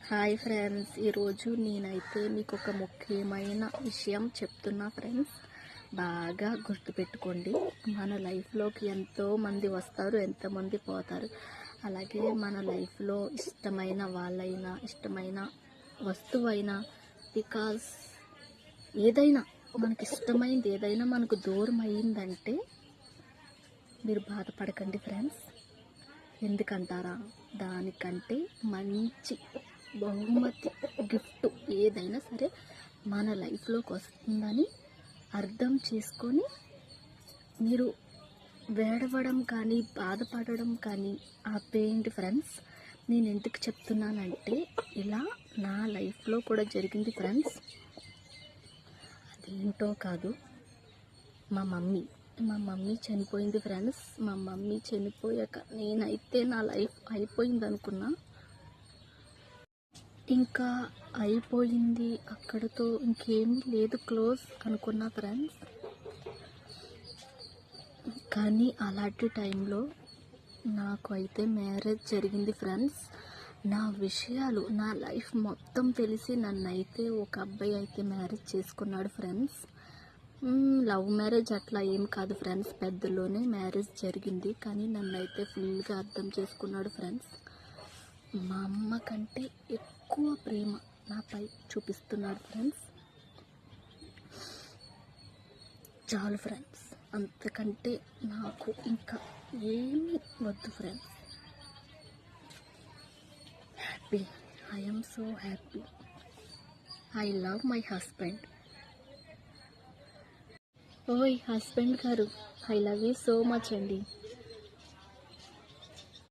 Hi friends, ఈరోజు నేనైతే మీకు ఒక ముఖ్యమైన విషయం చెప్తున్నా ఫ్రెండ్స్. బాగా గుర్తుపెట్టుకోండి. మన లైఫ్లోకి ఎంతోమంది వస్తారు, ఎంతమంది పోతారు. అలాగే మన లైఫ్లో ఇష్టమైన వాళ్ళైనా, ఇష్టమైన వస్తువైనా, బికాస్ ఏదైనా మనకి ఇష్టమైంది ఏదైనా మనకు దూరం అయిందంటే మీరు బాధపడకండి ఫ్రెండ్స్. ఎందుకంటారా, దానికంటే మంచి బహుమతి గిఫ్ట్ ఏదైనా సరే మన లైఫ్లోకి వస్తుందని అర్థం చేసుకొని మీరు వేడవడం కానీ బాధపడడం కానీ ఆపేయండి ఫ్రెండ్స్. నేను ఎందుకు చెప్తున్నానంటే ఇలా నా లైఫ్లో కూడా జరిగింది ఫ్రెండ్స్. అదేంటో కాదు, మా మమ్మీ చనిపోయింది ఫ్రెండ్స్. మా మమ్మీ చనిపోయాక నేనైతే నా లైఫ్ అయిపోయింది అనుకున్నా. ఇంకా అయిపోయింది, అక్కడితో ఇంకేమీ లేదు, క్లోజ్ అనుకున్నా ఫ్రెండ్స్. కానీ అలాంటి టైంలో నాకు అయితే మ్యారేజ్ జరిగింది ఫ్రెండ్స్. నా విషయాలు, నా లైఫ్ మొత్తం తెలిసి నన్నైతే ఒక అబ్బాయి అయితే మ్యారేజ్ చేసుకున్నాడు ఫ్రెండ్స్. లవ్ మ్యారేజ్ అట్లా ఏం కాదు ఫ్రెండ్స్, పెద్దలోనే మ్యారేజ్ జరిగింది. కానీ నన్నైతే ఫుల్గా అర్థం చేసుకున్నాడు ఫ్రెండ్స్. మా అమ్మ కంటే ఎక్కువ ప్రేమ నాపై చూపిస్తున్నాడు ఫ్రెండ్స్. చాలు ఫ్రెండ్స్, అంతకంటే నాకు ఇంకా ఏమీ వద్దు friends. Happy, I'm so happy. I love my husband. ఓయ్ హస్బెండ్ గారు, I love you so much అండి.